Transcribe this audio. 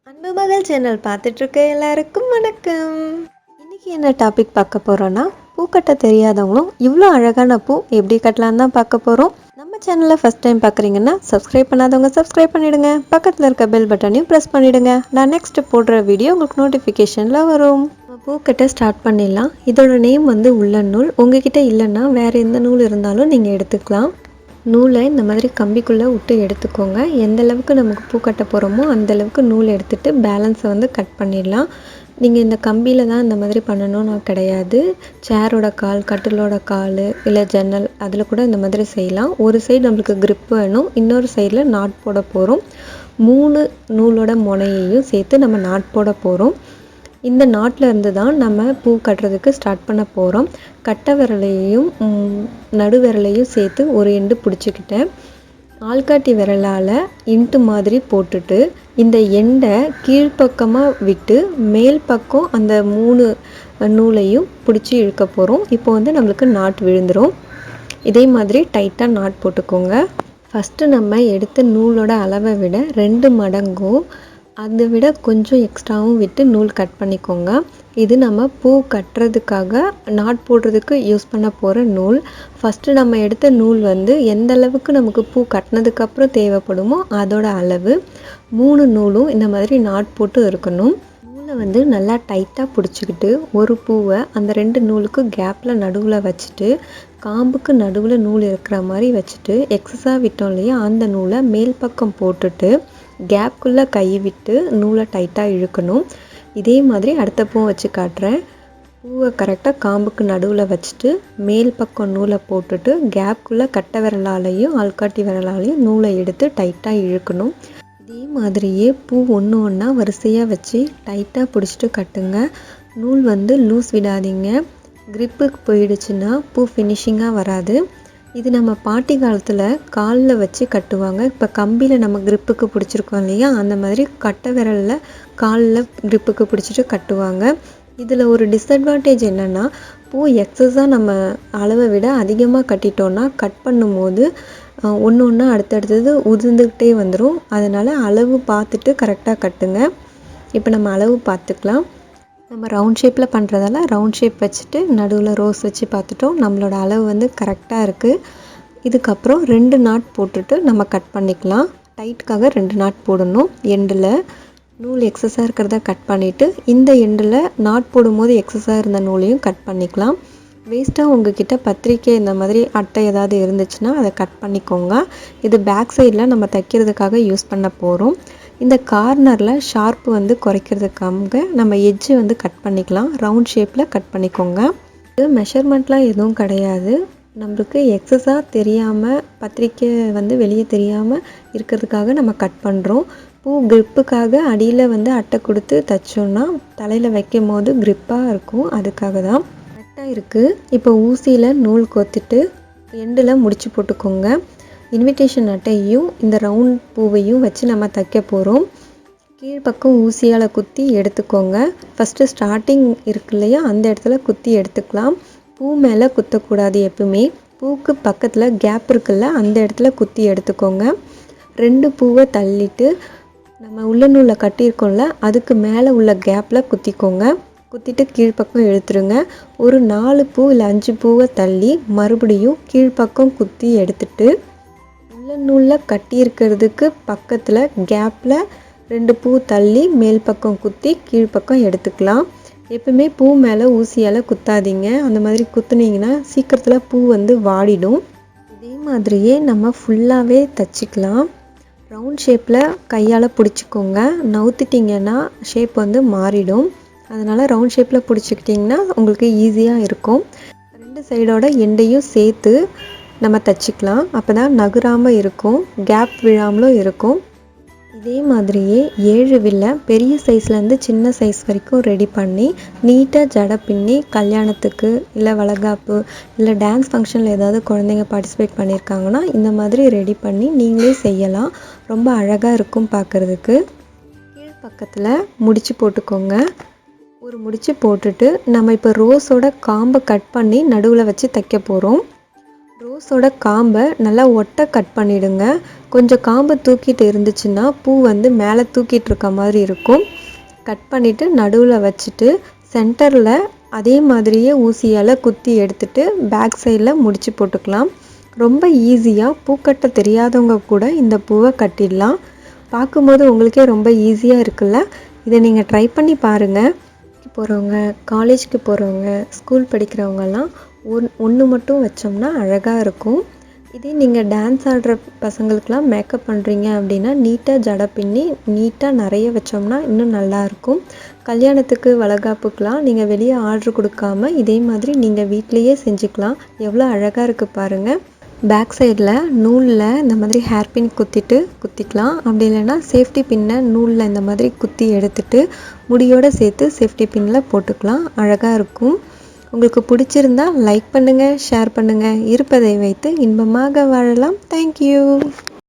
அன்பு மகள் சேனல் பார்த்துட்டு இருக்க எல்லாருக்கும் வணக்கம். இன்னைக்கு என்ன டாபிக் பார்க்க போறோம்னா, பூ கட்ட தெரியாதவங்களும் இவ்வளோ அழகான பூ எப்படி கட்டலான்னு தான் பார்க்க போறோம். நம்ம சேனலை ஃபர்ஸ்ட் டைம் பார்க்குறீங்கன்னா சப்ஸ்கிரைப் பண்ணாதவங்க சப்ஸ்கிரைப் பண்ணிடுங்க. பக்கத்தில் இருக்க பெல் பட்டனையும் ப்ரெஸ் பண்ணிடுங்க. நான் நெக்ஸ்ட் போடுற வீடியோ உங்களுக்கு நோட்டிஃபிகேஷனில் வரும். பூ கட்ட ஸ்டார்ட் பண்ணிடலாம். இதோட நேம் வந்து உள்ளன் நூல். உங்ககிட்ட இல்லைன்னா வேறு எந்த நூல் இருந்தாலும் நீங்கள் எடுத்துக்கலாம். நூலை இந்த மாதிரி கம்பிக்குள்ளே விட்டு எடுத்துக்கோங்க. எந்த அளவுக்கு நமக்கு பூ கட்ட போகிறோமோ அந்தளவுக்கு நூல் எடுத்துகிட்டு பேலன்ஸை வந்து கட் பண்ணிடலாம். நீங்கள் இந்த கம்பியில் தான் இந்த மாதிரி பண்ணணும்னு கிடையாது. சேரோட கால், கட்டிலோட கால், இல்லை ஜன்னல் அதில் கூட இந்த மாதிரி செய்யலாம். ஒரு சைடு நம்மளுக்கு grip வேணும், இன்னொரு சைடில் நாட் போட போகிறோம். 3 நூலோட முனையையும் சேர்த்து நம்ம நாட் போட போகிறோம். இந்த நாட்டில் இருந்து தான் நம்ம பூ கட்டுறதுக்கு ஸ்டார்ட் பண்ண போகிறோம். கட்டை விரலையும் நடு விரலையும் சேர்த்து ஒரு எண்டு பிடிச்சிக்கிட்டேன். ஆள்காட்டி விரலால் இன்ட்டு மாதிரி போட்டுட்டு இந்த எண்டை கீழ்ப்பக்கமாக விட்டு மேல் பக்கம் அந்த 3 நூலையும் பிடிச்சி இழுக்க போகிறோம். இப்போ வந்து நம்மளுக்கு நாட் விழுந்துடும். இதே மாதிரி டைட்டாக நாட் போட்டுக்கோங்க. ஃபஸ்ட்டு நம்ம எடுத்த நூலோட அளவை விட 2 மடங்கும் அதை விட கொஞ்சம் எக்ஸ்ட்ராவும் விட்டு நூல் கட் பண்ணிக்கோங்க. இது நம்ம பூ கட்டுறதுக்காக நாட் போடுறதுக்கு யூஸ் பண்ண போகிற நூல். ஃபஸ்ட்டு நம்ம எடுத்த நூல் வந்து எந்த அளவுக்கு நமக்கு பூ கட்டினதுக்கப்புறம் தேவைப்படுமோ அதோட அளவு. 3 நூலும் இந்த மாதிரி நாட் போட்டு இருக்கணும். நூலை வந்து நல்லா டைட்டாக பிடிச்சிக்கிட்டு ஒரு பூவை அந்த 2 நூலுக்கு கேப்பில் நடுவில் வச்சுட்டு காம்புக்கு நடுவில் நூல் இருக்கிற மாதிரி வச்சுட்டு எக்ஸஸாக விட்டோம் இல்லையா, அந்த நூலை மேல் பக்கம் போட்டுட்டு கேப்குள்ளே கை விட்டு நூலை டைட்டாக இழுக்கணும். இதே மாதிரி அடுத்த பூ வச்சு காட்டுறேன். பூவை கரெக்டாக காம்புக்கு நடுவில் வச்சுட்டு மேல் பக்கம் நூலை போட்டுட்டு கேப்குள்ளே கட்டை விரலாலையும் ஆள்காட்டி விரலாலையும் நூலை எடுத்து டைட்டாக இழுக்கணும். இதே மாதிரியே பூ ஒன்று ஒன்றா வரிசையாக வச்சு டைட்டாக பிடிச்சிட்டு கட்டுங்க. நூல் வந்து லூஸ் விடாதீங்க. கிரிப்புக்கு போயிடுச்சுன்னா பூ ஃபினிஷிங்காக வராது. இது நம்ம பாட்டி காலத்தில் காலில் வச்சு கட்டுவாங்க. இப்போ கம்பியில் நம்ம கிரிப்புக்கு பிடிச்சிருக்கோம் இல்லையா, அந்த மாதிரி கட்டை விரலில் காலில் கிரிப்புக்கு பிடிச்சிட்டு கட்டுவாங்க. இதில் ஒரு டிஸ்அட்வான்டேஜ் என்னென்னா, பூ எக்ஸஸாக நம்ம அளவை விட அதிகமாக கட்டிட்டோன்னா கட் பண்ணும்போது ஒன்று ஒன்றா அடுத்தடுத்தது உதிர்ந்துக்கிட்டே வந்துடும். அதனால் அளவு பார்த்துட்டு கரெக்டாக கட்டுங்க. இப்போ நம்ம அளவு பார்த்துக்கலாம். நம்ம ரவுண்ட் ஷேப்பில் பண்ணுறதால ரவுண்ட் ஷேப் வச்சுட்டு நடுவில் ரோஸ் வச்சு பார்த்துட்டோம். நம்மளோட அளவு வந்து கரெக்டாக இருக்குது. இதுக்கப்புறம் 2 நாட் போட்டுட்டு நம்ம கட் பண்ணிக்கலாம். டைட்டுக்காக 2 நாட் போடணும். எண்டில் நூல் எக்ஸஸாக இருக்கிறத கட் பண்ணிவிட்டு இந்த எண்டில் நாட் போடும்போது எக்ஸஸாக இருந்த நூலையும் கட் பண்ணிக்கலாம். வேஸ்ட்டாக உங்ககிட்ட பத்திரிக்கை இந்த மாதிரி அட்டை ஏதாவது இருந்துச்சுன்னா அதை கட் பண்ணிக்கோங்க. இது பேக் சைடில் நம்ம தைக்கிறதுக்காக யூஸ் பண்ண போகிறோம். இந்த கார்னரில் ஷார்ப்பு வந்து குறைக்கிறதுக்காக நம்ம எட்ஜு வந்து கட் பண்ணிக்கலாம். ரவுண்ட் ஷேப்பில் கட் பண்ணிக்கோங்க. இது மெஷர்மெண்ட்லாம் எதுவும் கிடையாது. நம்மளுக்கு எக்ஸஸாக தெரியாமல் பத்திரிக்கை வந்து வெளியே தெரியாமல் இருக்கிறதுக்காக நம்ம கட் பண்ணுறோம். பூ கிரிப்புக்காக அடியில் வந்து அட்டை கொடுத்து தைச்சோன்னா தலையில் வைக்கும் போது கிரிப்பாக இருக்கும். அதுக்காக தான் கரெக்டாக இருக்குது. இப்போ ஊசியில் நூல் கோத்துட்டு எண்டில் முடிச்சு போட்டுக்கோங்க. இன்விடேஷன் அட்டையையும் இந்த ரவுண்ட் பூவையும் வச்சு நம்ம தைக்க போகிறோம். கீழ்ப்பக்கம் ஊசியால் குத்தி எடுத்துக்கோங்க. ஃபஸ்ட்டு ஸ்டார்டிங் இருக்கு இல்லையா, அந்த இடத்துல குத்தி எடுத்துக்கலாம். பூ மேலே குத்தக்கூடாது. எப்பவுமே பூக்கு பக்கத்தில் கேப் இருக்குல்ல, அந்த இடத்துல குத்தி எடுத்துக்கோங்க. 2 பூவை தள்ளிட்டு நம்ம உள்ள நூலில் கட்டியிருக்கோம்ல, அதுக்கு மேலே உள்ள கேப்பில் குத்திக்கோங்க. குத்திட்டு கீழ்ப்பக்கம் இழுத்துருங்க. ஒரு 4 பூ இல்லை 5 பூவை தள்ளி மறுபடியும் கீழ்ப்பக்கம் குத்தி எடுத்துட்டு உள்ள நூலில் கட்டியிருக்கிறதுக்கு பக்கத்தில் கேப்பில் 2 பூ தள்ளி மேல் பக்கம் குத்தி கீழ்ப்பக்கம் எடுத்துக்கலாம். எப்பவுமே பூ மேலே ஊசியால் குத்தாதீங்க. அந்த மாதிரி குத்துனீங்கன்னா சீக்கிரத்தில் பூ வந்து வாடிடும். இதே மாதிரியே நம்ம ஃபுல்லாகவே தைச்சிக்கலாம். ரவுண்ட் ஷேப்பில் கையால் பிடிச்சிக்கோங்க. நவுத்திட்டிங்கன்னா ஷேப் வந்து மாறிடும். அதனால் ரவுண்ட் ஷேப்பில் பிடிச்சிக்கிட்டிங்கன்னா உங்களுக்கு ஈஸியாக இருக்கும். 2 சைடோட எண்டையும் சேர்த்து நம்ம தைச்சிக்கலாம். அப்போ தான் நகராமல் இருக்கும், கேப் விழாமலும் இருக்கும். இதே மாதிரியே 7 வில்லை பெரிய சைஸ்லேருந்து சின்ன சைஸ் வரைக்கும் ரெடி பண்ணி நீட்டாக ஜடை பின்னி கல்யாணத்துக்கு இல்லை வளகாப்பு இல்லை டான்ஸ் ஃபங்க்ஷனில் ஏதாவது குழந்தைங்க பார்ட்டிசிபேட் பண்ணியிருக்காங்கன்னா இந்த மாதிரி ரெடி பண்ணி நீங்களே செய்யலாம். ரொம்ப அழகாக இருக்கும் பார்க்குறதுக்கு. கீழ் பக்கத்தில் முடிச்சு போட்டுக்கோங்க. ஒரு முடிச்சு போட்டுட்டு நம்ம இப்போ ரோஸோட காம்பை கட் பண்ணி நடுவில் வச்சு தைக்க போகிறோம். ரோஸோட காம்பை நல்லா ஒட்டை கட் பண்ணிவிடுங்க. கொஞ்சம் காம்பு தூக்கிட்டு இருந்துச்சுன்னா பூ வந்து மேலே தூக்கிட்டு இருக்க மாதிரி இருக்கும். கட் பண்ணிவிட்டு நடுவில் வச்சுட்டு சென்டரில் அதே மாதிரியே ஊசியால் குத்தி எடுத்துட்டு பேக் சைடில் முடிச்சு போட்டுக்கலாம். ரொம்ப ஈஸியாக பூக்கட்ட தெரியாதவங்க கூட இந்த பூவை கட்டிடலாம். பார்க்கும்போது உங்களுக்கே ரொம்ப ஈஸியாக இருக்குல்ல? இதை நீங்கள் ட்ரை பண்ணி பாருங்கள். போகிறவங்க, காலேஜுக்கு போகிறவங்க, ஸ்கூல் படிக்கிறவங்கெல்லாம் ஒன்று மட்டும் வச்சோம்னா அழகாக இருக்கும். இதே நீங்கள் டான்ஸ் ஆடுற பசங்களுக்கெலாம் மேக்கப் பண்ணுறீங்க அப்படின்னா நீட்டாக ஜடை பின்னி நீட்டாக நிறைய வச்சோம்னா இன்னும் நல்லாயிருக்கும். கல்யாணத்துக்கு வளைகாப்புக்கெலாம் நீங்கள் வெளியே ஆர்டர் கொடுக்காம இதே மாதிரி நீங்கள் வீட்டிலையே செஞ்சுக்கலாம். எவ்வளோ அழகாக இருக்குது பாருங்கள். பேக் சைடில் நூலில் இந்த மாதிரி ஹேர் பின் குத்திக்கலாம். அப்படி இல்லைன்னா சேஃப்டி பின்னை நூலில் இந்த மாதிரி குத்தி எடுத்துட்டு முடியோடு சேர்த்து சேஃப்டி பின்னில் போட்டுக்கலாம். அழகாக இருக்கும். உங்களுக்கு பிடிச்சிருந்தா லைக் பண்ணுங்கள், ஷேர் பண்ணுங்கள். இருப்பதை வைத்து இன்பமாக வாழலாம். தேங்க்யூ.